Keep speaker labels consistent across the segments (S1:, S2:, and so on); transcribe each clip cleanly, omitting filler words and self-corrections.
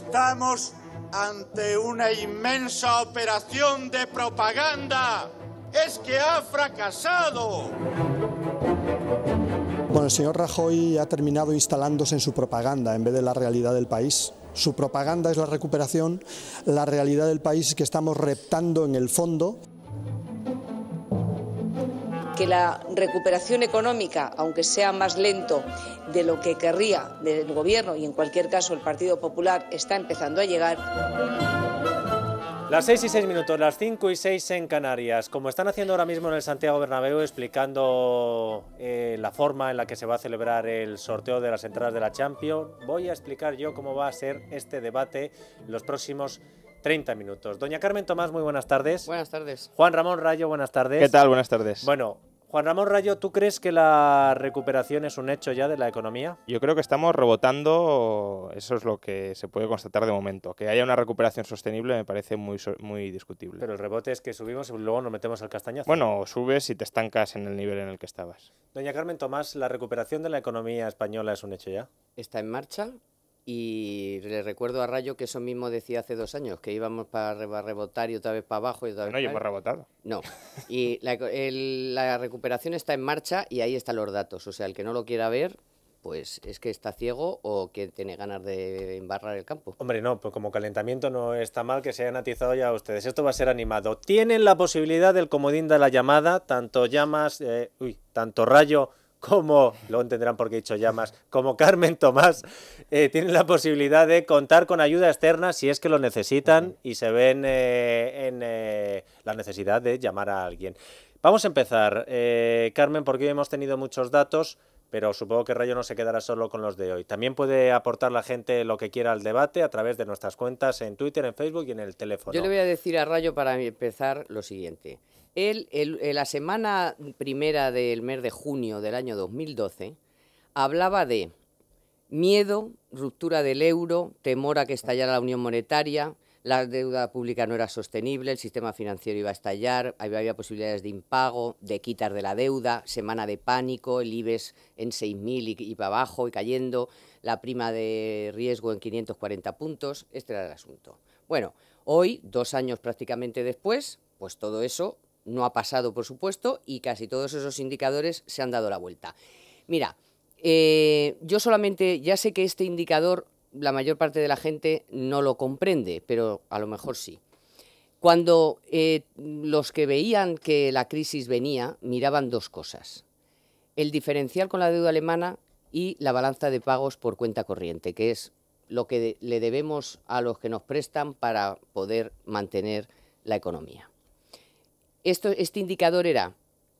S1: Estamos ante una inmensa operación de propaganda. ¡Es que ha fracasado!
S2: Bueno, el señor Rajoy ha terminado instalándose en su propaganda en vez de la realidad del país. Su propaganda es la recuperación, la realidad del país es que estamos reptando en el fondo.
S3: Que la recuperación económica, aunque sea más lento de lo que querría el Gobierno y en cualquier caso el Partido Popular, está empezando a llegar.
S4: Las 6:06, las 5:06 en Canarias. Como están haciendo ahora mismo en el Santiago Bernabéu, explicando la forma en la que se va a celebrar el sorteo de las entradas de la Champions, voy a explicar yo cómo va a ser este debate los próximos 30 minutos. Doña Carmen Tomás, muy buenas tardes.
S5: Buenas tardes.
S4: Juan Ramón Rayo, buenas tardes.
S6: ¿Qué tal? Buenas tardes.
S4: Bueno, Juan Ramón Rayo, ¿tú crees que la recuperación es un hecho ya de la economía?
S6: Yo creo que estamos rebotando, eso es lo que se puede constatar de momento. Que haya una recuperación sostenible me parece muy discutible.
S4: Pero el rebote es que subimos y luego nos metemos al castañazo.
S6: Bueno, subes y te estancas en el nivel en el que estabas.
S4: Doña Carmen Tomás, ¿la recuperación de la economía española es un hecho ya?
S5: Está en marcha y le recuerdo a Rayo que eso mismo decía hace 2 años, que íbamos para rebotar y otra vez para abajo y otra vez
S6: No, yo hemos rebotado.
S5: No, y la recuperación está en marcha y ahí están los datos. O sea, el que no lo quiera ver, pues es que está ciego o que tiene ganas de embarrar el campo.
S4: Hombre, no, pues como calentamiento no está mal que se hayan atizado ya ustedes. Esto va a ser animado. Tienen la posibilidad del comodín de la llamada, tanto tanto Rayo como, luego entenderán por qué he dicho llamas, como Carmen Tomás, tienen la posibilidad de contar con ayuda externa si es que lo necesitan y se ven en la necesidad de llamar a alguien. Vamos a empezar, Carmen, porque hoy hemos tenido muchos datos, pero supongo que Rayo no se quedará solo con los de hoy. También puede aportar la gente lo que quiera al debate a través de nuestras cuentas en Twitter, en Facebook y en el teléfono.
S5: Yo le voy a decir a Rayo para empezar lo siguiente. La semana primera del mes de junio del año 2012 hablaba de miedo, ruptura del euro, temor a que estallara la unión monetaria, la deuda pública no era sostenible, el sistema financiero iba a estallar, había posibilidades de impago, de quitar de la deuda, semana de pánico, el IBEX en 6.000 y para abajo y cayendo, la prima de riesgo en 540 puntos, este era el asunto. Bueno, hoy, 2 años prácticamente después, pues todo eso no ha pasado, por supuesto, y casi todos esos indicadores se han dado la vuelta. Mira, yo solamente, ya sé que este indicador la mayor parte de la gente no lo comprende, pero a lo mejor sí. Cuando los que veían que la crisis venía, miraban 2 cosas. El diferencial con la deuda alemana y la balanza de pagos por cuenta corriente, que es lo que le debemos a los que nos prestan para poder mantener la economía. Este indicador era,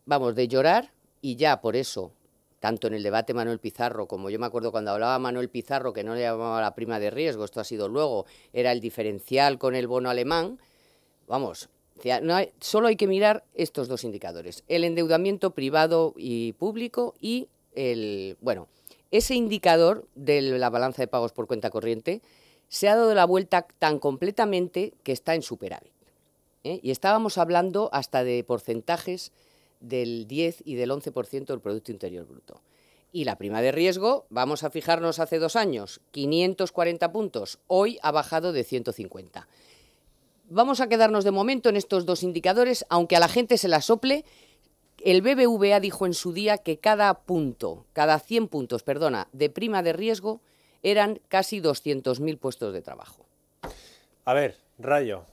S5: vamos, de llorar, y ya por eso, tanto en el debate Manuel Pizarro, como yo me acuerdo cuando hablaba Manuel Pizarro, que no le llamaba la prima de riesgo, esto ha sido luego, era el diferencial con el bono alemán, vamos, solo hay que mirar estos 2 indicadores, el endeudamiento privado y público y ese indicador de la balanza de pagos por cuenta corriente se ha dado la vuelta tan completamente que está en superávit. Y estábamos hablando hasta de porcentajes del 10 y del 11% del Producto Interior Bruto. Y la prima de riesgo, vamos a fijarnos hace 2 años, 540 puntos, hoy ha bajado de 150. Vamos a quedarnos de momento en estos 2 indicadores, aunque a la gente se la sople. El BBVA dijo en su día que cada 100 puntos, de prima de riesgo eran casi 200.000 puestos de trabajo.
S4: A ver, Rayo.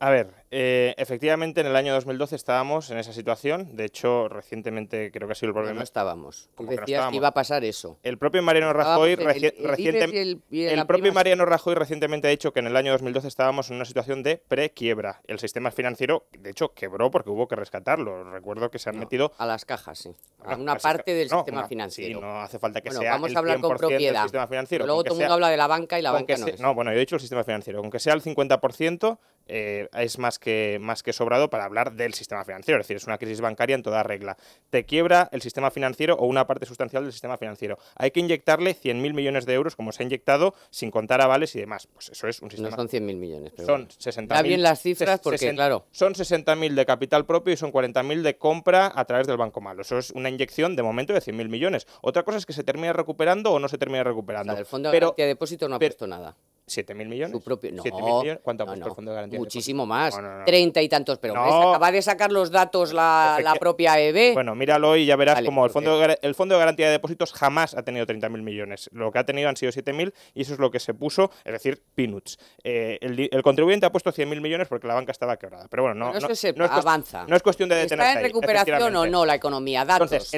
S6: A ver, efectivamente en el año 2012 estábamos en esa situación. De hecho, recientemente creo que ha sido el problema.
S5: No estábamos. Tú decías
S6: no estábamos.
S5: Que iba a pasar eso.
S6: El propio Mariano Rajoy recientemente ha dicho que en el año 2012 estábamos en una situación de prequiebra. El sistema financiero, de hecho, quebró porque hubo que rescatarlo. Recuerdo que se han metido
S5: a las cajas, sí. A una parte del sistema financiero.
S6: Sí, no hace falta que sea
S5: vamos
S6: el
S5: a hablar
S6: 100%
S5: con propiedad.
S6: del sistema financiero.
S5: Luego todo el mundo habla de la banca y la banca no es.
S6: No, bueno, yo he dicho el sistema financiero. Aunque sea el 50%, es más que sobrado para hablar del sistema financiero, es decir, es una crisis bancaria en toda regla. Te quiebra el sistema financiero o una parte sustancial del sistema financiero. Hay que inyectarle 100.000 millones de euros, como se ha inyectado, sin contar avales y demás. Pues eso es un sistema...
S5: No son 100.000 millones, pero
S6: son 60.000.
S5: Está bien las cifras porque, claro...
S6: Son 60.000 de capital propio y son 40.000 de compra a través del Banco Malo. Eso es una inyección, de momento, de 100.000 millones. Otra cosa es que se termine recuperando o no se termine recuperando.
S5: O sea, el Fondo de Garantía de Depósito no ha puesto nada.
S6: 7.000 millones.
S5: Su propio... No,
S6: 7.000 millones. ¿Cuánto ha
S5: no,
S6: puesto el Fondo de Garantía de
S5: muchísimo
S6: Depósitos?
S5: más,
S6: No.
S5: 30 y tantos, pero
S6: No.
S5: hombre, acaba de sacar los datos la propia EB.
S6: Bueno, míralo y ya verás
S5: Vale,
S6: como el Fondo de Garantía de Depósitos jamás ha tenido 30.000 millones. Lo que ha tenido han sido 7.000 y eso es lo que se puso, es decir, peanuts. El contribuyente ha puesto 100.000 millones porque la banca estaba quebrada. Pero bueno, no es
S5: avanza.
S6: No es cuestión de detenerse
S5: ¿Está en
S6: ahí,
S5: recuperación o
S6: efectivamente.
S5: no la economía? Datos.
S6: Entonces,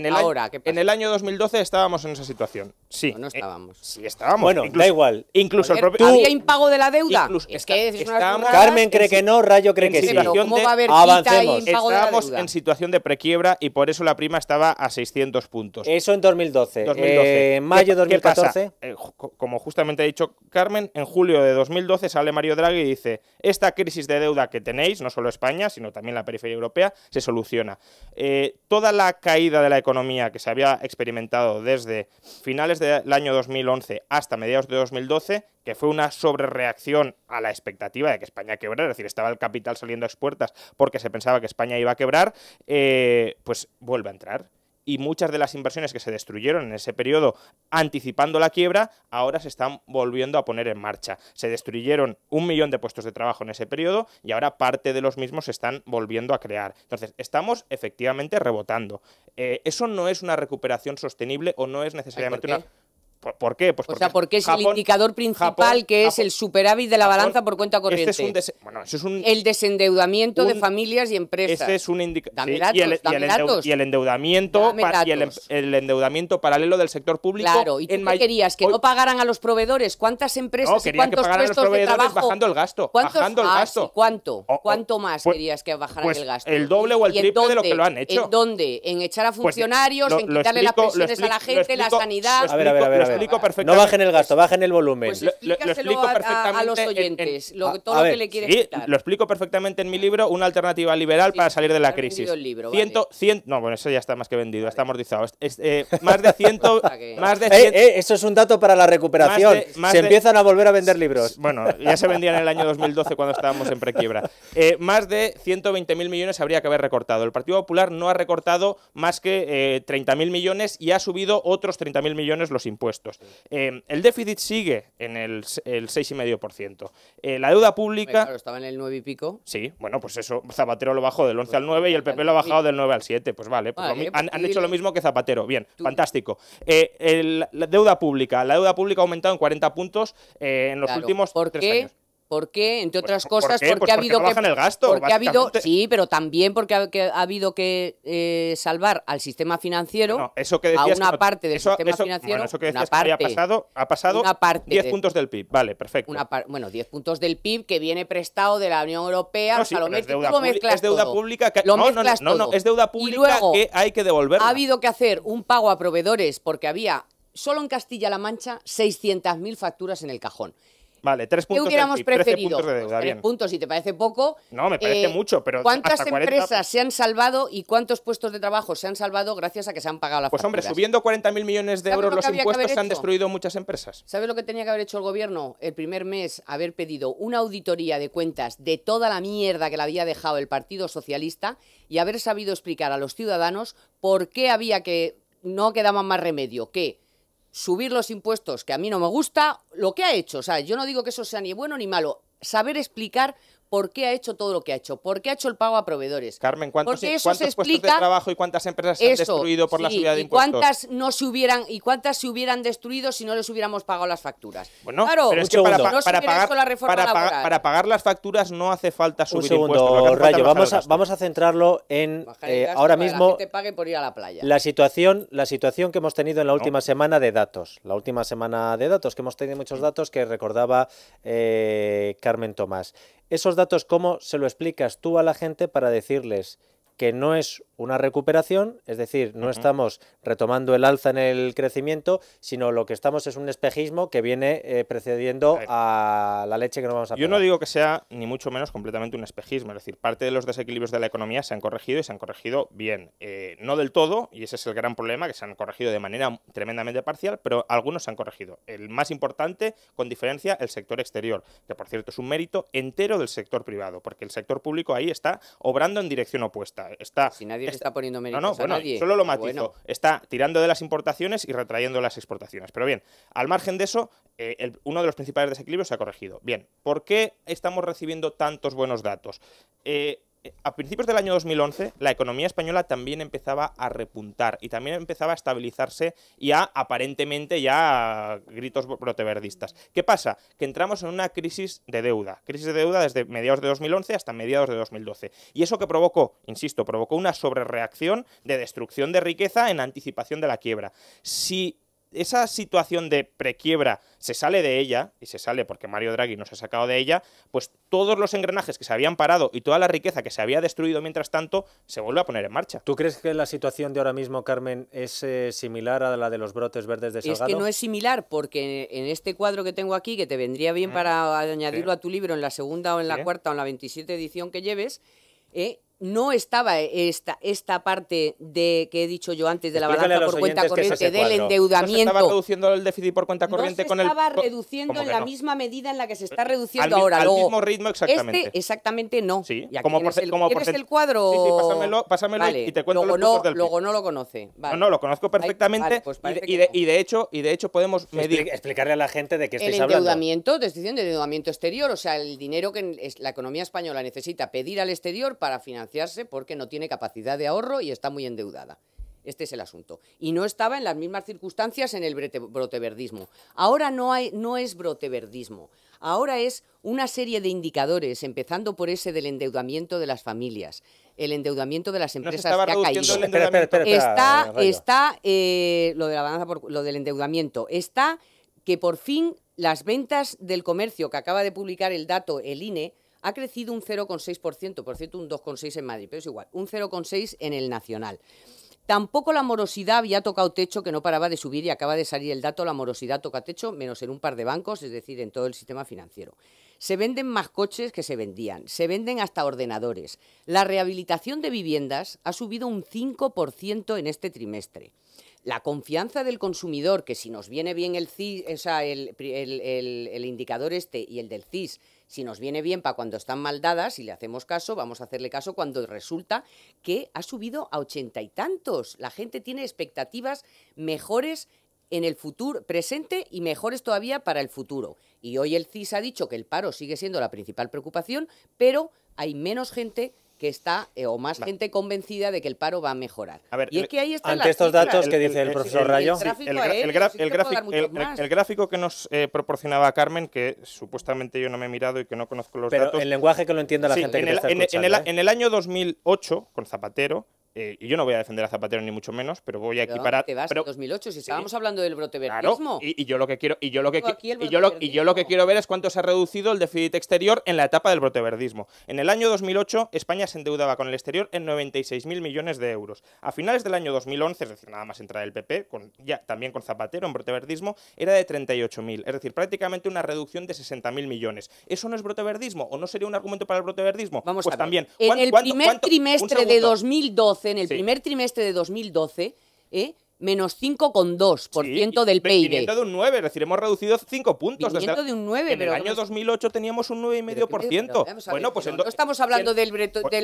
S5: ¿qué pasa?
S6: en el año 2012 estábamos en esa situación. Sí.
S5: No estábamos.
S6: Sí, estábamos.
S4: Bueno,
S6: Incluso-
S4: da igual.
S6: Incluso
S5: Joder,
S6: el propio...
S5: ¿había impago de la deuda?
S6: Incluso
S5: Es que es unas
S6: estábamos-
S5: burradas.
S4: Carmen cree que no, Rayo cree
S6: en
S4: que sí.
S5: Pero ¿cómo va a haber
S4: Avancemos.
S5: quita y impago de la
S6: Estábamos
S5: deuda?
S6: en situación de prequiebra y por eso la prima estaba a 600 puntos.
S4: Eso en 2012.
S6: 2012.
S4: En mayo de
S6: ¿Qué pasa?
S4: 2014.
S6: Como justamente ha dicho Carmen, en julio de 2012 sale Mario Draghi y dice: esta crisis de deuda que tenéis, no solo España, sino también la periferia europea, se soluciona. Toda la caída de la economía que se había experimentado desde finales del año 2011 hasta mediados de 2012, que fue una sobrereacción a la expectativa de que España quebrara, es decir, estaba el capital saliendo a expuertas porque se pensaba que España iba a quebrar, pues vuelve a entrar. Y muchas de las inversiones que se destruyeron en ese periodo anticipando la quiebra, ahora se están volviendo a poner en marcha. Se destruyeron 1 millón de puestos de trabajo en ese periodo y ahora parte de los mismos se están volviendo a crear. Entonces, estamos efectivamente rebotando. Eso no es una recuperación sostenible o no es necesariamente
S5: ¿por qué?
S6: ¿Por qué? Pues
S5: porque es el
S6: Japón-
S5: indicador principal
S6: Japón-
S5: que es el superávit de la
S6: Japón-
S5: balanza por cuenta corriente.
S6: Eso es un
S5: El desendeudamiento de
S6: un-
S5: familias y empresas.
S6: Ese es un indicador.
S5: Dame datos, dame datos.
S6: Y el endeudamiento
S5: Dame datos.
S6: el endeudamiento paralelo del sector público.
S5: Claro, ¿y tú qué querías? ¿Que no pagaran a los proveedores? ¿Cuántas empresas y
S6: quería que
S5: cuántos
S6: pagaran a los
S5: puestos de
S6: proveedores
S5: trabajo?
S6: bajando el gasto.
S5: ¿Cuántos?
S6: Bajando el gasto.
S5: Sí, ¿cuánto?
S6: O-
S5: ¿Cuánto más
S6: pues-
S5: querías que bajaran
S6: pues
S5: el gasto?
S6: el doble o el
S5: ¿Y en
S6: triple de lo
S5: dónde?
S6: que lo han hecho.
S5: ¿En dónde? ¿En echar a
S6: Pues,
S5: funcionarios? ¿En quitarle las pensiones a la gente, la sanidad?
S4: A ver.
S6: Lo explico
S4: No
S6: perfectamente.
S4: bajen el gasto, bajen el volumen.
S5: Pues
S6: Lo
S5: explícaselo
S6: explico
S5: a
S6: perfectamente
S5: los
S6: en-
S5: oyentes, todo
S4: a
S5: lo
S4: ver,
S5: que le quieres
S6: Sí,
S5: quitar.
S6: lo explico perfectamente en mi libro, Una alternativa liberal
S5: Sí,
S6: para salir de la
S5: has
S6: crisis.
S5: vendido el libro,
S6: No, bueno, eso ya está más que vendido, está amortizado. Más de 100...
S5: que-
S6: más de 100
S4: eso es un dato para la recuperación.
S6: más
S4: Se
S6: de-
S4: empiezan a volver a vender libros.
S6: Bueno, ya se vendían en el año 2012 cuando estábamos en prequiebra. Más de 120.000 millones habría que haber recortado. El Partido Popular no ha recortado más que 30.000 millones y ha subido otros 30.000 millones los impuestos. El déficit sigue en el 6,5%. La deuda pública...
S5: Claro, estaba en el 9 y pico.
S6: Sí, bueno, pues eso, Zapatero lo bajó del 11 al 9 y el PP lo ha bajado del 9 al 7. Pues vale, pues
S5: Vale,
S6: han
S5: pues
S6: hecho lo mismo que Zapatero. Bien,
S5: Tú-
S6: fantástico. La deuda pública ha aumentado en 40 puntos en los
S5: Claro,
S6: últimos
S5: ¿por
S6: 3
S5: qué?
S6: años.
S5: ¿Por qué? Entre
S6: Pues,
S5: otras
S6: ¿por
S5: cosas,
S6: qué?
S5: porque
S6: Pues
S5: ha
S6: porque
S5: habido
S6: no bajan el gasto,
S5: porque ha habido,
S6: básicamente.
S5: sí, pero también porque ha habido que salvar al sistema financiero,
S6: No, eso que
S5: a
S6: decías
S5: una
S6: que no-
S5: parte del
S6: eso-
S5: sistema
S6: eso-
S5: financiero,
S6: bueno, eso que
S5: una
S6: decías que había
S5: parte,
S6: ha pasado
S5: una parte
S6: 10
S5: de-
S6: puntos del PIB. Vale, perfecto.
S5: 10 puntos del PIB que viene prestado de la Unión Europea,
S6: No, sí, pero es deuda
S5: tú lo
S6: pública-
S5: mezclas
S6: es deuda
S5: todo.
S6: pública que
S5: Lo
S6: no,
S5: mezclas
S6: no,
S5: todo.
S6: es deuda
S5: Y
S6: pública
S5: luego
S6: que hay que devolverla.
S5: ha habido que hacer un pago a proveedores porque había solo en Castilla-La Mancha 600.000 facturas en el cajón.
S6: Vale, 3
S5: ¿Qué
S6: puntos del
S5: hubiéramos
S6: PIB, 13
S5: preferido?
S6: puntos de
S5: Pues
S6: deuda,
S5: 3
S6: bien.
S5: puntos, si te parece poco.
S6: No, me parece mucho, pero
S5: ¿cuántas
S6: hasta 40
S5: empresas se han salvado y cuántos puestos de trabajo se han salvado gracias a que se han pagado las
S6: Pues hombre,
S5: facturas?
S6: subiendo 40.000 millones de
S5: ¿Sabes
S6: euros
S5: lo que
S6: los
S5: había que
S6: impuestos
S5: haber
S6: se han
S5: hecho?
S6: destruido muchas empresas.
S5: ¿Sabes lo que tenía que haber hecho el gobierno? El primer mes, haber pedido una auditoría de cuentas de toda la mierda que le había dejado el Partido Socialista y haber sabido explicar a los ciudadanos por qué no quedaba más remedio que subir los impuestos, que a mí no me gusta, lo que ha hecho. O sea, yo no digo que eso sea ni bueno ni malo. Saber explicar por qué ha hecho todo lo que ha hecho, por qué ha hecho el pago a proveedores.
S6: Carmen, ¿cuántos
S5: Porque eso
S6: puestos
S5: se
S6: de
S5: explica-
S6: trabajo y cuántas empresas se han
S5: Eso,
S6: destruido por la
S5: sí,
S6: subida de
S5: y
S6: impuestos?
S5: cuántas se hubieran destruido si no les hubiéramos pagado las facturas.
S6: Bueno,
S5: claro,
S6: pero es que
S4: un
S6: para,
S4: segundo.
S5: no se
S6: para
S5: hubiera
S6: pagar,
S5: hecho la reforma laboral.
S6: para pagar las facturas no hace falta
S4: Un
S6: subir impuestos. lo que
S4: segundo,
S6: hace falta es
S4: Rayo,
S6: bajar el gasto.
S4: vamos a centrarlo en
S5: Bajar el gasto
S4: ahora
S5: para que
S4: mismo
S5: la gente pague por ir a la playa.
S4: la situación que hemos tenido en la última semana de datos. La última semana de datos, que hemos tenido muchos datos que recordaba Carmen Tomás. Esos datos, ¿cómo se lo explicas tú a la gente para decirles que no es una recuperación, es decir, no estamos retomando el alza en el crecimiento, sino lo que estamos es un espejismo que viene precediendo a la leche que nos vamos a
S6: Yo
S4: pegar?
S6: no digo que sea ni mucho menos completamente un espejismo, es decir, parte de los desequilibrios de la economía se han corregido y se han corregido bien. No del todo, y ese es el gran problema, que se han corregido de manera tremendamente parcial, pero algunos se han corregido. El más importante, con diferencia, el sector exterior, que por cierto es un mérito entero del sector privado, porque el sector público ahí está obrando en dirección opuesta. está...
S5: Si nadie le está poniendo méritos
S6: No,
S5: a
S6: bueno,
S5: nadie.
S6: solo lo matizo.
S5: Bueno.
S6: Está tirando de las importaciones y retrayendo las exportaciones. Pero bien, al margen de eso, uno de los principales desequilibrios se ha corregido. Bien, ¿por qué estamos recibiendo tantos buenos datos? A principios del año 2011, la economía española también empezaba a repuntar y también empezaba a estabilizarse y aparentemente ya gritos broteverdistas. ¿Qué pasa? Que entramos en una crisis de deuda desde mediados de 2011 hasta mediados de 2012. ¿Y eso que provocó? Insisto, provocó una sobrereacción de destrucción de riqueza en anticipación de la quiebra. Si esa situación de prequiebra se sale de ella, y se sale porque Mario Draghi no se ha sacado de ella, pues todos los engranajes que se habían parado y toda la riqueza que se había destruido mientras tanto se vuelve a poner en marcha.
S4: ¿Tú crees que la situación de ahora mismo, Carmen, es similar a la de los brotes verdes de Salgado?
S5: Es que no es similar, porque en este cuadro que tengo aquí, que te vendría bien para añadirlo a tu libro en la segunda o en la cuarta o en la 27 edición que lleves, no estaba esta parte de que he dicho yo antes de la balanza por cuenta corriente del endeudamiento.
S6: ¿No se estaba reduciendo el déficit por cuenta corriente
S5: no se estaba reduciendo en la misma medida en la que se está reduciendo ahora.
S6: Al mismo ritmo, exactamente.
S5: Exactamente no.
S6: Sí,
S5: ¿Quieres el cuadro?
S6: Sí, pásamelo
S5: vale.
S6: y te cuento
S5: luego
S6: los puntos del PIB.
S5: Luego no lo conoce. Vale.
S6: No, lo conozco perfectamente.
S5: Pues
S6: y de hecho podemos medir...
S4: Explicarle a la gente de qué estáis
S5: hablando. El
S4: hablando.
S5: te estoy diciendo, el endeudamiento exterior, o sea, el dinero que la economía española necesita pedir al exterior para financiarse porque no tiene capacidad de ahorro y está muy endeudada. Este es el asunto. Y no estaba en las mismas circunstancias en el broteverdismo. Ahora no es broteverdismo. Ahora es una serie de indicadores, empezando por ese del endeudamiento de las familias, el endeudamiento de las empresas que ha caído. Está lo de la balanza lo del endeudamiento. Está que por fin las ventas del comercio, que acaba de publicar el dato el INE, ha crecido un 0,6%, por cierto un 2,6% en Madrid, pero es igual, un 0,6% en el nacional. Tampoco la morosidad había tocado techo, que no paraba de subir y acaba de salir el dato, la morosidad toca techo, menos en un par de bancos, es decir, en todo el sistema financiero. Se venden más coches que se vendían, se venden hasta ordenadores. La rehabilitación de viviendas ha subido un 5% en este trimestre. La confianza del consumidor, que si nos viene bien el CIS, o sea, el indicador y el del CIS, si nos viene bien para cuando están mal dadas, si le hacemos caso, vamos a hacerle caso cuando resulta que ha subido a 80 y tantos. La gente tiene expectativas mejores en el futuro presente y mejores todavía para el futuro. Y hoy el CIS ha dicho que el paro sigue siendo la principal preocupación, pero hay menos gente que está, o más gente convencida de que el paro va a mejorar.
S6: A ver,
S5: y es que ahí están
S4: ante estos datos que dice el profesor Rayo.
S6: El gráfico que nos proporcionaba Carmen, que supuestamente yo no me he mirado y que no conozco los datos.
S4: Pero el lenguaje que lo entienda la gente que te está escuchando.
S6: En el año 2008, con Zapatero, y yo no voy a defender a Zapatero ni mucho menos, pero voy a equiparar.
S5: ¿Te vas en 2008? Si estábamos hablando del broteverdismo.
S6: Claro, y yo lo que quiero ver es cuánto se ha reducido el déficit exterior en la etapa del broteverdismo. En el año 2008 España se endeudaba con el exterior en 96.000 millones de euros. A finales del año 2011, es decir, nada más entrar el PP, también con Zapatero en broteverdismo, era de 38.000, es decir, prácticamente una reducción de 60.000 millones. ¿Eso no es broteverdismo o no sería un argumento para el broteverdismo?
S5: Vamos
S6: pues
S5: a ver.
S6: También.
S5: En el primer trimestre de 2012, primer trimestre de 2012, menos 5,2% del PIB.
S6: Viniendo de un 9, es decir, hemos reducido 5 puntos.
S5: Viniendo de un 9,
S6: en el año 2008 teníamos un 9,5%.
S5: Bueno, pues no estamos hablando del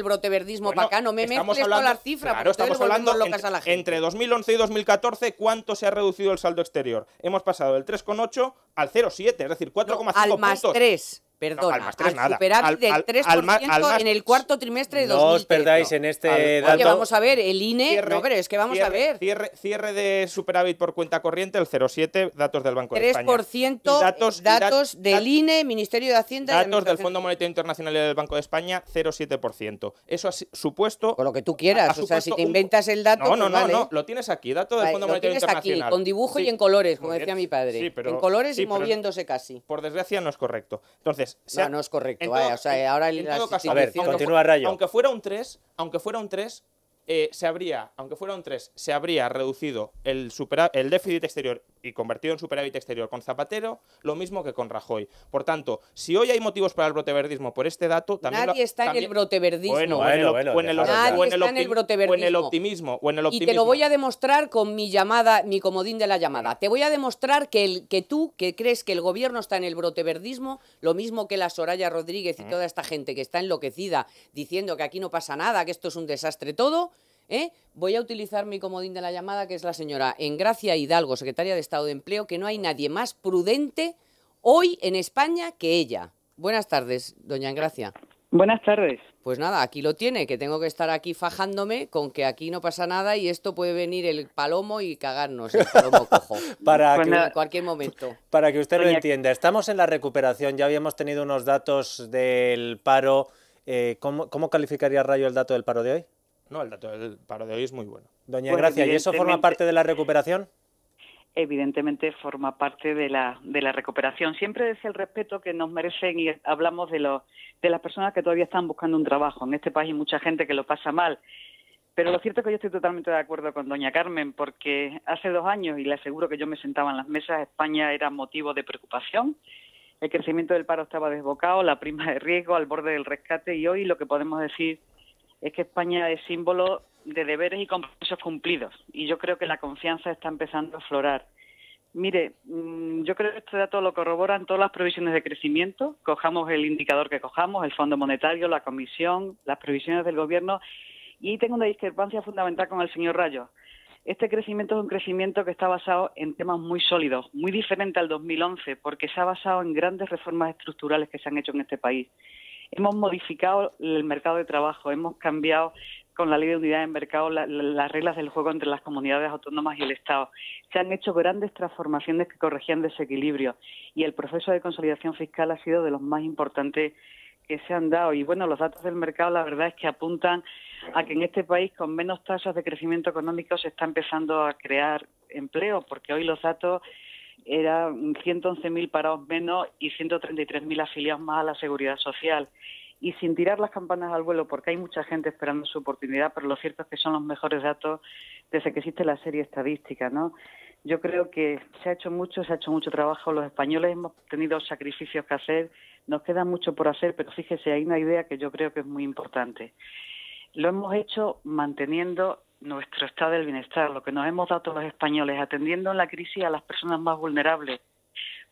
S5: broteverdismo para acá, no me mezcles con las cifras,
S6: claro, estamos hablando
S5: locas a la gente.
S6: Entre 2011 y 2014, ¿cuánto se ha reducido el saldo exterior? Hemos pasado del 3,8 al 0,7, es decir, 4,5 puntos.
S5: Al más 3. Perdona,
S6: no, al
S5: superávit del 3% en el cuarto trimestre de 2013.
S4: No os perdáis en este dato.
S5: Oye, vamos a ver, el INE... no, pero es que vamos a ver.
S6: Cierre de superávit por cuenta corriente, el 0,7, datos del Banco de España.
S5: 3% datos del INE, Ministerio de Hacienda...
S6: Datos del Fondo Monetario Internacional y del Banco de España, 0,7%. Eso ha supuesto...
S5: Con lo que tú quieras, o sea, si te inventas el dato...
S6: No, lo tienes aquí, dato del Fondo Monetario Internacional.
S5: Lo tienes aquí, con dibujo y en colores, como decía mi padre. En colores y moviéndose casi.
S6: Por desgracia no es correcto. Entonces...
S5: No es correcto, vaya, o sea, ahora
S6: en todo caso,
S4: a ver, continúa Rayo.
S6: Aunque fuera un 3, se habría reducido el déficit exterior y convertido en superávit exterior con Zapatero, lo mismo que con Rajoy. Por tanto, si hoy hay motivos para el broteverdismo por este dato, también
S5: nadie está en el broteverdismo.
S6: O en el optimismo.
S5: Y te lo voy a demostrar con mi llamada, mi comodín de la llamada. Te voy a demostrar que tú, que crees que el gobierno está en el broteverdismo, lo mismo que la Soraya Rodríguez y toda esta gente que está enloquecida diciendo que aquí no pasa nada, que esto es un desastre todo, voy a utilizar mi comodín de la llamada, que es la señora Engracia Hidalgo, secretaria de Estado de Empleo, que no hay nadie más prudente hoy en España que ella. Buenas tardes, doña Engracia.
S7: Buenas tardes.
S5: Pues nada, aquí lo tiene, que tengo que estar aquí fajándome con que aquí no pasa nada y esto puede venir el palomo y cagarnos, el palomo cojo. En cualquier momento.
S4: Para que usted lo entienda, estamos en la recuperación, ya habíamos tenido unos datos del paro. ¿Cómo calificaría Rayo el dato del paro de hoy?
S6: No, el dato del paro de hoy es muy bueno.
S4: Doña Engracia, ¿y eso forma parte de la recuperación?
S7: Evidentemente forma parte de la recuperación. Siempre desde el respeto que nos merecen y hablamos de las personas que todavía están buscando un trabajo. En este país hay mucha gente que lo pasa mal. Pero lo cierto es que yo estoy totalmente de acuerdo con doña Carmen, porque hace 2 años, y le aseguro que yo me sentaba en las mesas, España era motivo de preocupación. El crecimiento del paro estaba desbocado, la prima de riesgo al borde del rescate, y hoy lo que podemos decir es que España es símbolo de deberes y compromisos cumplidos, y yo creo que la confianza está empezando a aflorar. Mire, yo creo que este dato lo corroboran todas las previsiones de crecimiento, cojamos el indicador que cojamos, el Fondo Monetario, la Comisión, las previsiones del Gobierno, y tengo una discrepancia fundamental con el señor Rayo. Este crecimiento es un crecimiento que está basado en temas muy sólidos, muy diferente al 2011, porque se ha basado en grandes reformas estructurales que se han hecho en este país. Hemos modificado el mercado de trabajo, hemos cambiado con la ley de unidad de mercado las reglas del juego entre las comunidades autónomas y el Estado. Se han hecho grandes transformaciones que corregían desequilibrios y el proceso de consolidación fiscal ha sido de los más importantes que se han dado. Y bueno, los datos del mercado la verdad es que apuntan a que en este país con menos tasas de crecimiento económico se está empezando a crear empleo, porque hoy los datos eran 111.000 parados menos y 133.000 afiliados más a la Seguridad Social. Y sin tirar las campanas al vuelo, porque hay mucha gente esperando su oportunidad, pero lo cierto es que son los mejores datos desde que existe la serie estadística, ¿no? Yo creo que se ha hecho mucho trabajo. Los españoles hemos tenido sacrificios que hacer, nos queda mucho por hacer, pero fíjese, hay una idea que yo creo que es muy importante. Lo hemos hecho manteniendo nuestro estado del bienestar, lo que nos hemos dado los españoles, atendiendo en la crisis a las personas más vulnerables,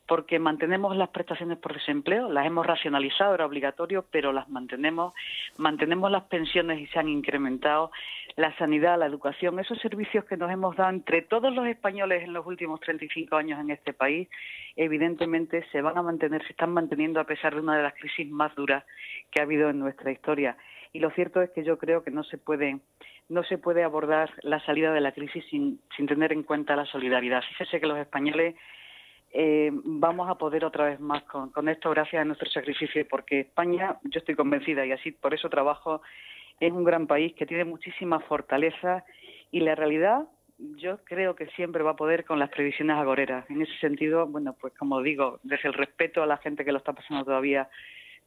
S7: porque mantenemos las prestaciones por desempleo, las hemos racionalizado, era obligatorio, pero las mantenemos las pensiones y se han incrementado, la sanidad, la educación, esos servicios que nos hemos dado entre todos los españoles en los últimos 35 años en este país, evidentemente se van a mantener, se están manteniendo a pesar de una de las crisis más duras que ha habido en nuestra historia. Y lo cierto es que yo creo que no se puede abordar la salida de la crisis sin tener en cuenta la solidaridad. Fíjese que los españoles vamos a poder otra vez más con esto gracias a nuestro sacrificio, porque España, yo estoy convencida y así por eso trabajo, es un gran país que tiene muchísima fortaleza y la realidad yo creo que siempre va a poder con las previsiones agoreras. En ese sentido, bueno, pues como digo, desde el respeto a la gente que lo está pasando todavía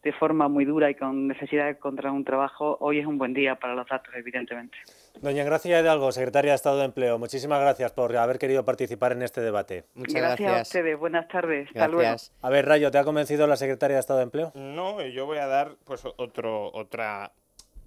S7: de forma muy dura y con necesidad de encontrar un trabajo, hoy es un buen día para los datos, evidentemente.
S4: Doña Engracia Hidalgo, secretaria de Estado de Empleo, muchísimas gracias por haber querido participar en este debate.
S5: Muchas
S7: gracias a ustedes, buenas tardes, hasta luego.
S4: A ver, Rayo, ¿te ha convencido la secretaria de Estado de Empleo?
S6: No, yo voy a dar pues otra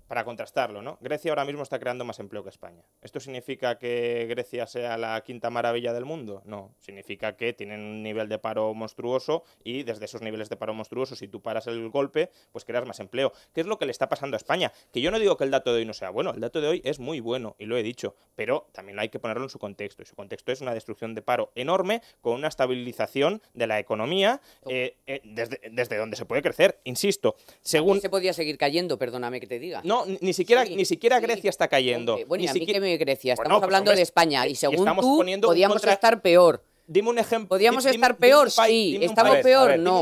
S6: para contrastarlo, ¿no? Grecia ahora mismo está creando más empleo que España. ¿Esto significa que Grecia sea la quinta maravilla del mundo? No, significa que tienen un nivel de paro monstruoso y desde esos niveles de paro monstruosos, si tú paras el golpe, pues creas más empleo. ¿Qué es lo que le está pasando a España? Que yo no digo que el dato de hoy no sea bueno, el dato de hoy es muy bueno y lo he dicho, pero también hay que ponerlo en su contexto y su contexto es una destrucción de paro enorme con una estabilización de la economía desde donde se puede crecer, insisto. Según
S5: se podía seguir cayendo, perdóname que te diga.
S6: No, ni siquiera Grecia está cayendo.
S5: Bueno, y a mí
S6: que
S5: me Grecia, estamos hablando de España y según tú podíamos estar peor.
S6: Dime un ejemplo.
S5: ¿Podíamos estar peor? Sí. ¿Estamos peor? No.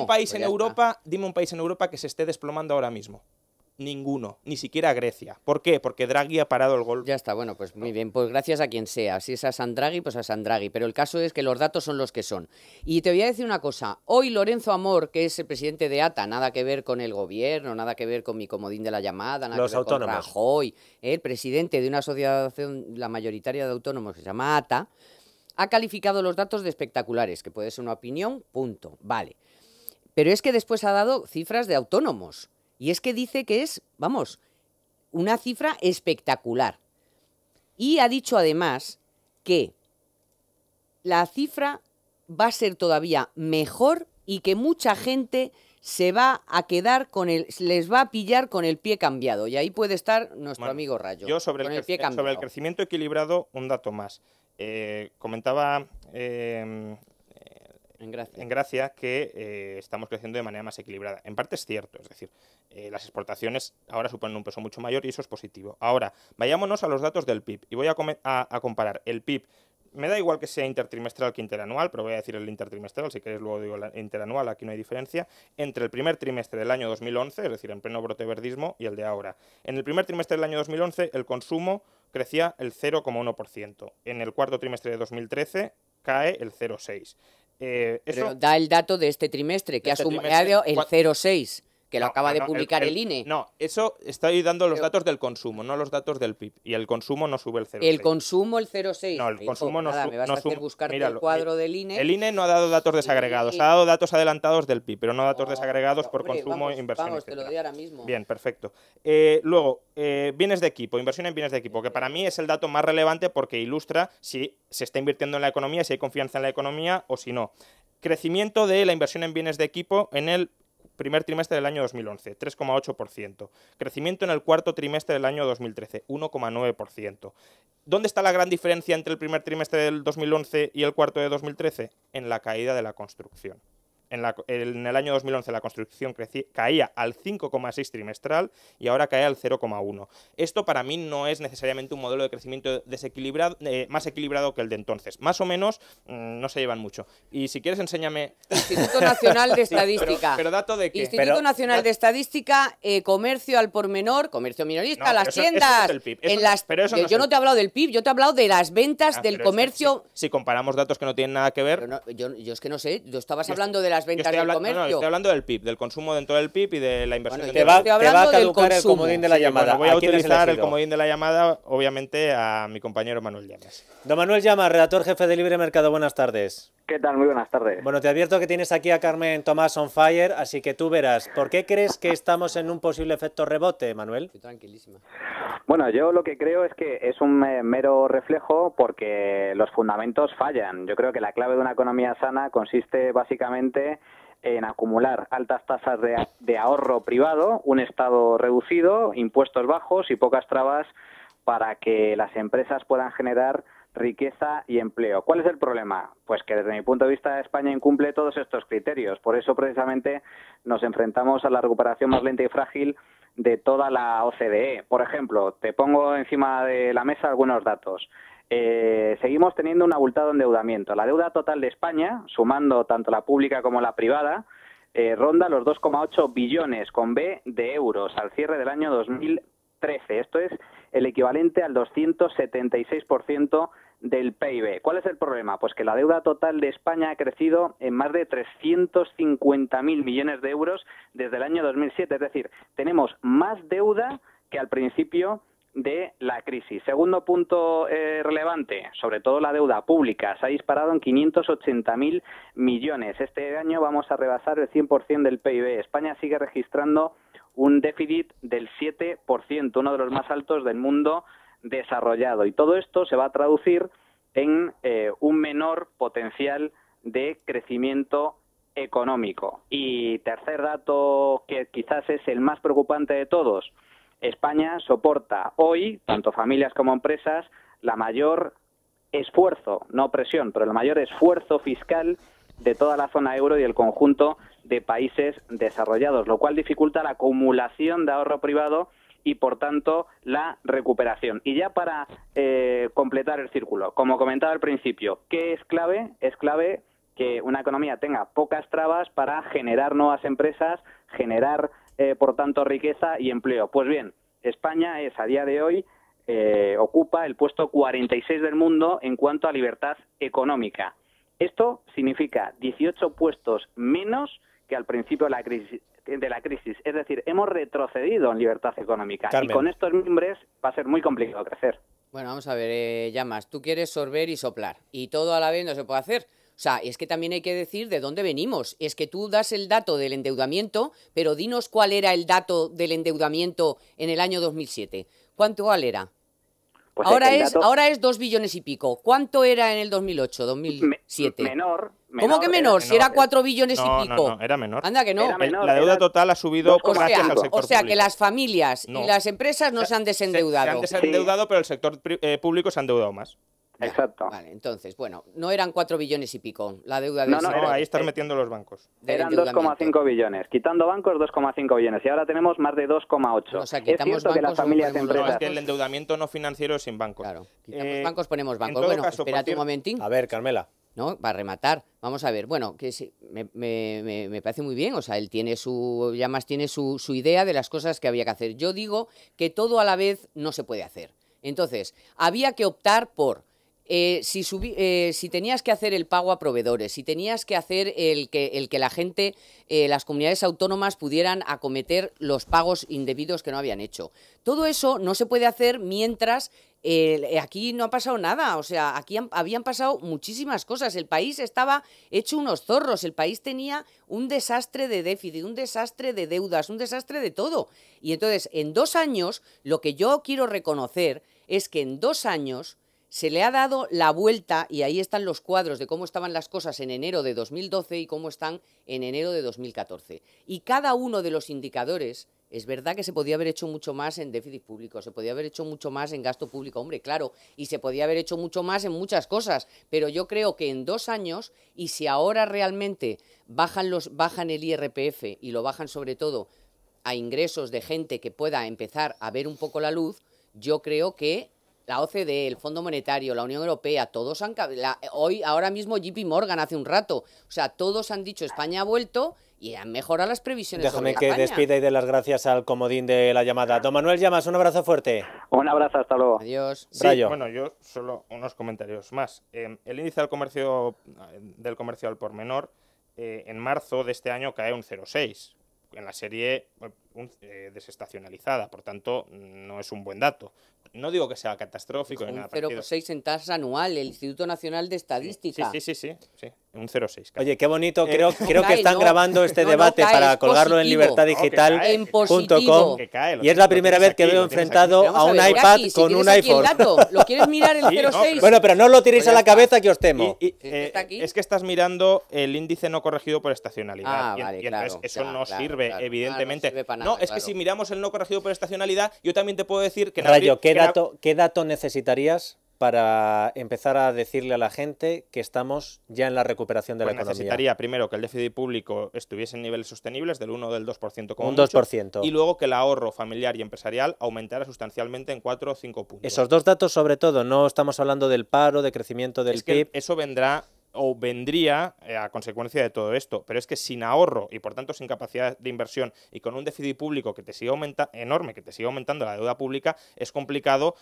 S6: Dime un país en Europa que se esté desplomando ahora mismo. Ninguno, ni siquiera Grecia. ¿Por qué? Porque Draghi ha parado el golpe.
S5: Ya está, bueno, pues muy bien, pues gracias a quien sea. Si es a San Draghi, pues a San Draghi. Pero el caso es que los datos son los que son. Y te voy a decir una cosa. Hoy Lorenzo Amor, que es el presidente de ATA, nada que ver con el gobierno, nada que ver con mi comodín de la llamada, nada que ver con Rajoy, el presidente de una asociación, la mayoritaria de autónomos, que se llama ATA, ha calificado los datos de espectaculares, que puede ser una opinión, punto, vale. Pero es que después ha dado cifras de autónomos. Y es que dice que es, vamos, una cifra espectacular. Y ha dicho además que la cifra va a ser todavía mejor y que mucha gente se va a quedar les va a pillar con el pie cambiado. Y ahí puede estar nuestro amigo Rayo.
S6: Yo sobre el crecimiento equilibrado, un dato más. Comentaba en Gracia que estamos creciendo de manera más equilibrada. En parte es cierto, es decir, las exportaciones ahora suponen un peso mucho mayor y eso es positivo. Ahora, vayámonos a los datos del PIB y voy a comparar el PIB. Me da igual que sea intertrimestral que interanual, pero voy a decir el intertrimestral, si queréis luego digo el interanual, aquí no hay diferencia, entre el primer trimestre del año 2011, es decir, en pleno brote verdismo, y el de ahora. En el primer trimestre del año 2011 el consumo crecía el 0,1%. En el cuarto trimestre de 2013 cae el 0,6%.
S5: Pero da el dato de este trimestre, que ha sumado el 0,6%. Que lo acaba de publicar el INE.
S6: No, eso estoy dando los datos del consumo, no los datos del PIB. Y el consumo no sube el 0,6.
S5: El consumo el 0,6.
S6: No, el consumo no sube.
S5: Me vas a hacer buscarte el cuadro del INE.
S6: El INE no ha dado datos desagregados, ha dado datos adelantados del PIB, pero no datos desagregados por consumo e inversión.
S5: Vamos, te lo doy ahora mismo.
S6: Bien, perfecto. Luego, bienes de equipo, inversión en bienes de equipo, que para mí es el dato más relevante porque ilustra si se está invirtiendo en la economía, si hay confianza en la economía o si no. Crecimiento de la inversión en bienes de equipo en el primer trimestre del año 2011, 3,8%. Crecimiento en el cuarto trimestre del año 2013, 1,9%. ¿Dónde está la gran diferencia entre el primer trimestre del 2011 y el cuarto de 2013? En la caída de la construcción. En el año 2011 la construcción caía al 5,6 trimestral y ahora cae al 0,1. Esto para mí no es necesariamente un modelo de crecimiento desequilibrado, más equilibrado que el de entonces. Más o menos no se llevan mucho. Y si quieres enséñame...
S5: Instituto Nacional de Estadística.
S6: Sí, pero dato de qué.
S5: Instituto Nacional de Estadística, comercio al por menor, comercio minorista, no, las tiendas. Eso es el PIB. Yo no te he hablado del PIB, yo te he hablado de las ventas del comercio.
S6: Si comparamos datos que no tienen nada que ver...
S5: No, yo es que no sé, tú estabas hablando de las ventas del comercio.
S6: No, estoy hablando del PIB, del consumo dentro del PIB y de la inversión.
S4: Bueno, te va a caducar el comodín de la llamada.
S6: Voy a utilizar el comodín de la llamada, obviamente, a mi compañero Manuel Llamas.
S4: Don Manuel Llamas, redactor jefe de Libre Mercado, buenas tardes.
S8: ¿Qué tal? Muy buenas tardes.
S4: Bueno, te advierto que tienes aquí a Carmen Tomás on fire, así que tú verás. ¿Por qué crees que estamos en un posible efecto rebote, Manuel?
S5: Estoy tranquilísima.
S8: Bueno, yo lo que creo es que es un mero reflejo porque los fundamentos fallan. Yo creo que la clave de una economía sana consiste básicamente en acumular altas tasas de ahorro privado, un Estado reducido, impuestos bajos y pocas trabas para que las empresas puedan generar riqueza y empleo. ¿Cuál es el problema? Pues que desde mi punto de vista España incumple todos estos criterios. Por eso precisamente nos enfrentamos a la recuperación más lenta y frágil de toda la OCDE. Por ejemplo, te pongo encima de la mesa algunos datos. Seguimos teniendo un abultado endeudamiento. La deuda total de España, sumando tanto la pública como la privada, ronda los 2,8 billones con B de euros al cierre del año 2013. Esto es el equivalente al 276% del PIB. ¿Cuál es el problema? Pues que la deuda total de España ha crecido en más de 350.000 millones de euros desde el año 2007. Es decir, tenemos más deuda que al principio de la crisis. Segundo punto relevante, sobre todo la deuda pública, se ha disparado en 580.000 millones. Este año vamos a rebasar el 100% del PIB. España sigue registrando un déficit del 7%, uno de los más altos del mundo desarrollado. Y todo esto se va a traducir en un menor potencial de crecimiento económico. Y tercer dato, que quizás es el más preocupante de todos, España soporta hoy, tanto familias como empresas, la mayor esfuerzo, no presión, pero el mayor esfuerzo fiscal de toda la zona euro y el conjunto de países desarrollados, lo cual dificulta la acumulación de ahorro privado y, por tanto, la recuperación. Y ya para completar el círculo, como comentaba al principio, ¿qué es clave? Es clave que una economía tenga pocas trabas para generar nuevas empresas, generar por tanto riqueza y empleo. Pues bien, España es a día de hoy ocupa el puesto 46 del mundo en cuanto a libertad económica. Esto significa 18 puestos menos que al principio de la crisis. Es decir, hemos retrocedido en libertad económica.
S4: Carmen.
S8: Y con estos mimbres va a ser muy complicado crecer.
S5: Bueno, vamos a ver, Llamas, tú quieres sorber y soplar, y todo a la vez no se puede hacer. O sea, es que también hay que decir de dónde venimos. Es que tú das el dato del endeudamiento, pero dinos cuál era el dato del endeudamiento en el año 2007. ¿Cuál era?
S8: Pues
S5: ahora es 2 billones y pico. ¿Cuánto era en el 2008, 2007?
S8: Menor.
S5: ¿Cómo que menor? Si era 4 billones y pico.
S6: No, era menor.
S5: Anda que no.
S6: La deuda total ha subido gracias al sector
S5: O sea,
S6: público.
S5: que las familias y las empresas no se han desendeudado.
S6: Se han desendeudado, pero el sector público se ha endeudado más.
S8: Exacto.
S5: Vale, entonces, bueno, no eran 4 billones y pico la deuda del
S8: No,
S6: ahí estás metiendo los bancos.
S8: Eran 2,5 billones. Quitando bancos, 2,5 billones. Y ahora tenemos más de 2,8.
S5: O sea,
S8: es cierto que las familias y empresas...
S6: No, es que el endeudamiento no financiero es sin bancos.
S5: Claro, quitamos bancos, ponemos bancos.
S6: todo
S5: Bueno,
S6: caso,
S5: espérate un momentín.
S4: A ver, Carmela.
S5: ¿No? Para rematar, vamos a ver, bueno, que sí, me parece muy bien, o sea, él tiene Llamas tiene su idea de las cosas que había que hacer. Yo digo que todo a la vez no se puede hacer. Entonces, había que optar por, si tenías que hacer el pago a proveedores, si tenías que hacer el que la gente, las comunidades autónomas pudieran acometer los pagos indebidos que no habían hecho. Todo eso no se puede hacer mientras... aquí no ha pasado nada, o sea, aquí habían pasado muchísimas cosas, el país estaba hecho unos zorros, el país tenía un desastre de déficit, un desastre de deudas, un desastre de todo. Y entonces, en 2 años, lo que yo quiero reconocer es que en 2 años se le ha dado la vuelta, y ahí están los cuadros de cómo estaban las cosas en enero de 2012 y cómo están en enero de 2014. Y cada uno de los indicadores... Es verdad que se podía haber hecho mucho más en déficit público, se podía haber hecho mucho más en gasto público, hombre, claro, y se podía haber hecho mucho más en muchas cosas, pero yo creo que en 2 años, y si ahora realmente bajan el IRPF y lo bajan sobre todo a ingresos de gente que pueda empezar a ver un poco la luz, yo creo que la OCDE, el Fondo Monetario, la Unión Europea, todos han... ahora mismo JP Morgan hace un rato, o sea, todos han dicho España ha vuelto... Y han mejorado las previsiones.
S4: Déjame que despida y dé las gracias al comodín de la llamada. Don Manuel Llamas, un abrazo fuerte.
S8: Un abrazo, hasta luego.
S5: Adiós.
S6: Sí,
S4: Rayo.
S6: Bueno, yo solo unos comentarios más. El índice del comercio al por menor en marzo de este año cae un 0,6. En la serie desestacionalizada, por tanto, no es un buen dato. No digo que sea catastrófico.
S5: Un 0,6 en tasa anual, el Instituto Nacional de Estadística.
S6: Sí, un 0,6.
S4: Oye, qué bonito, creo que están grabando este debate
S5: cae,
S4: para
S5: es
S4: colgarlo
S5: positivo.
S4: en libertadigital.com y es la primera vez que veo enfrentado a un iPad con un iPhone.
S5: ¿Lo quieres mirar el 0,6?
S4: Bueno, pero no lo tiréis a la cabeza que os temo.
S6: Es que estás mirando el índice no corregido por estacionalidad.
S5: Vale,
S6: y entonces eso no sirve,
S5: claro.
S6: evidentemente.
S5: No sirve para nada,
S6: es que si miramos el no corregido por estacionalidad, yo también te puedo decir que...
S4: Rayo, ¿qué dato necesitarías para empezar a decirle a la gente que estamos ya en la recuperación de la economía?
S6: Necesitaría primero que el déficit público estuviese en niveles sostenibles del 1 o del 2% como
S4: un
S6: mucho,
S4: 2%.
S6: y luego que el ahorro familiar y empresarial aumentara sustancialmente en 4 o 5 puntos.
S4: Esos 2 datos sobre todo, no estamos hablando del paro, de crecimiento del PIB.
S6: Eso vendría a consecuencia de todo esto, pero es que sin ahorro y por tanto sin capacidad de inversión y con un déficit público que te sigue enorme, que te sigue aumentando la deuda pública, es complicado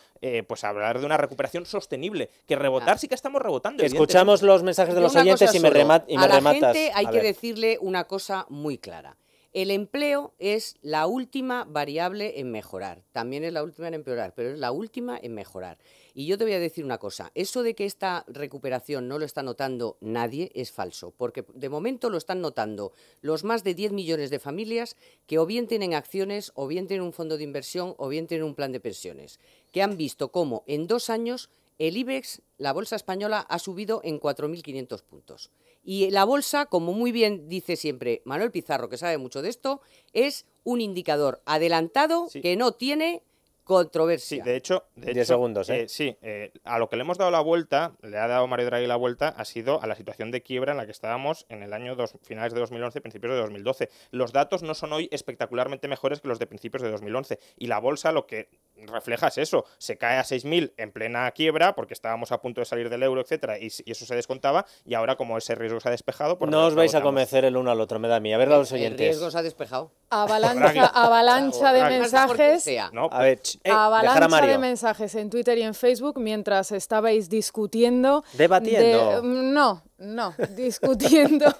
S6: pues hablar de una recuperación sostenible, que rebotar sí que estamos rebotando.
S4: Escuchamos los mensajes de los oyentes y me rematas.
S5: A la gente hay que decirle una cosa muy clara. El empleo es la última variable en mejorar, también es la última en empeorar, pero es la última en mejorar. Y yo te voy a decir una cosa, eso de que esta recuperación no lo está notando nadie es falso, porque de momento lo están notando los más de 10 millones de familias que o bien tienen acciones, o bien tienen un fondo de inversión, o bien tienen un plan de pensiones, que han visto cómo en 2 años el IBEX, la bolsa española, ha subido en 4.500 puntos. Y la bolsa, como muy bien dice siempre Manuel Pizarro, que sabe mucho de esto, es un indicador adelantado que no tiene controversia.
S6: Sí, de hecho
S4: 10 segundos,
S6: a lo que le hemos dado la vuelta, le ha dado Mario Draghi la vuelta, ha sido a la situación de quiebra en la que estábamos en el año finales de 2011, principios de 2012. Los datos no son hoy espectacularmente mejores que los de principios de 2011 y la bolsa lo que refleja es eso, se cae a 6.000 en plena quiebra porque estábamos a punto de salir del euro, etcétera, y eso se descontaba, y ahora como ese riesgo se ha despejado... Pues
S4: no os vais a convencer el uno al otro, me da a mí. A ver a los oyentes.
S5: El riesgo se ha despejado.
S9: Avalancha de mensajes. Avalancha de mensajes en Twitter y en Facebook mientras estabais discutiendo.
S4: Debatiendo.
S9: No, No, discutiendo.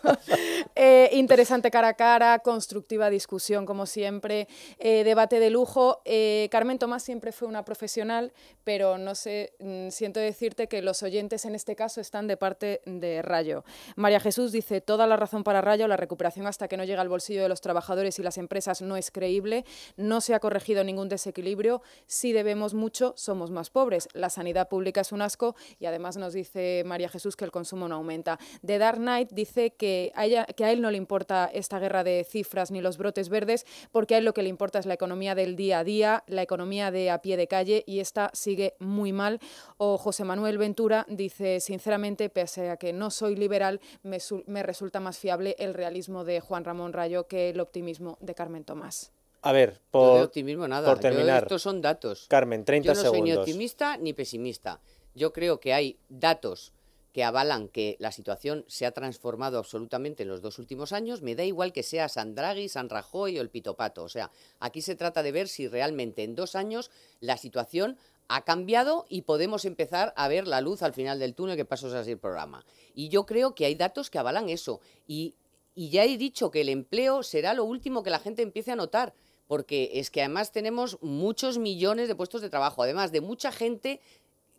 S9: Interesante cara a cara, constructiva discusión como siempre, debate de lujo. Carmen Tomás siempre fue una profesional, pero no sé, siento decirte que los oyentes en este caso están de parte de Rayo. María Jesús dice, toda la razón para Rayo, la recuperación hasta que no llega al bolsillo de los trabajadores y las empresas no es creíble, no se ha corregido ningún desequilibrio, si debemos mucho somos más pobres, la sanidad pública es un asco y además nos dice María Jesús que el consumo no aumenta. The Dark Knight dice que a él no le importa esta guerra de cifras ni los brotes verdes, porque a él lo que le importa es la economía del día a día, la economía de a pie de calle, y esta sigue muy mal. O José Manuel Ventura dice, sinceramente, pese a que no soy liberal, me resulta más fiable el realismo de Juan Ramón Rayo que el optimismo de Carmen Tomás.
S4: A ver,
S5: de optimismo nada.
S4: Por terminar.
S5: Estos son datos.
S4: Carmen, 30 segundos.
S5: Yo no soy ni optimista ni pesimista. Yo creo que hay datos que avalan que la situación se ha transformado absolutamente en los 2 últimos años. Me da igual que sea San Draghi, San Rajoy o el Pito Pato. O sea, aquí se trata de ver si realmente en 2 años la situación ha cambiado y podemos empezar a ver la luz al final del túnel, que pasó así el programa. Y yo creo que hay datos que avalan eso. Y ya he dicho que el empleo será lo último que la gente empiece a notar, porque es que además tenemos muchos millones de puestos de trabajo, además de mucha gente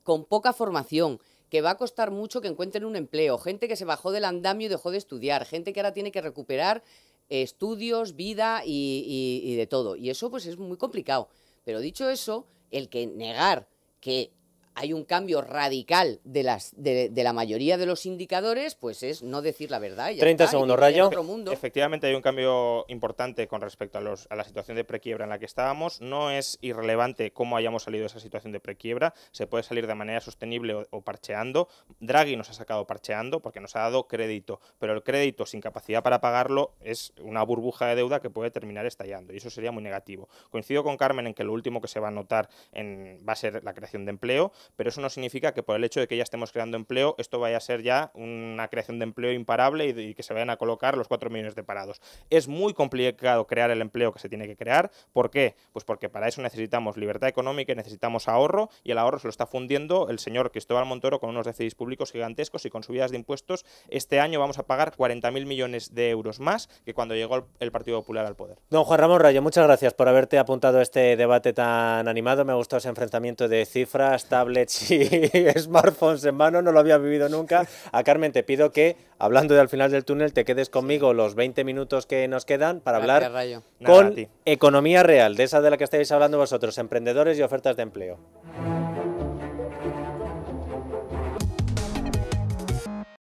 S5: con poca formación, que va a costar mucho que encuentren un empleo, gente que se bajó del andamio y dejó de estudiar, gente que ahora tiene que recuperar estudios, vida y de todo. Y eso pues es muy complicado. Pero dicho eso, el que negar que hay un cambio radical de la mayoría de los indicadores, pues es no decir la verdad.
S4: 30 segundos, Rayo.
S6: Efectivamente hay un cambio importante con respecto a la situación de prequiebra en la que estábamos. No es irrelevante cómo hayamos salido de esa situación de prequiebra. Se puede salir de manera sostenible o parcheando. Draghi nos ha sacado parcheando porque nos ha dado crédito, pero el crédito sin capacidad para pagarlo es una burbuja de deuda que puede terminar estallando y eso sería muy negativo. Coincido con Carmen en que lo último que se va a notar va a ser la creación de empleo, pero eso no significa que por el hecho de que ya estemos creando empleo, esto vaya a ser ya una creación de empleo imparable y que se vayan a colocar los 4 millones de parados. Es muy complicado crear el empleo que se tiene que crear. ¿Por qué? Pues porque para eso necesitamos libertad económica y necesitamos ahorro, y el ahorro se lo está fundiendo el señor Cristóbal Montoro con unos déficits públicos gigantescos y con subidas de impuestos. Este año vamos a pagar 40.000 millones de euros más que cuando llegó el Partido Popular al poder.
S4: Don Juan Ramón Rayo, muchas gracias por haberte apuntado a este debate tan animado. Me ha gustado ese enfrentamiento de cifras, tablets y smartphones en mano, no lo había vivido nunca. A Carmen te pido que, hablando de al final del túnel, te quedes conmigo los 20 minutos que nos quedan para hablar con economía real, de esa de la que estáis hablando vosotros, emprendedores y ofertas de empleo.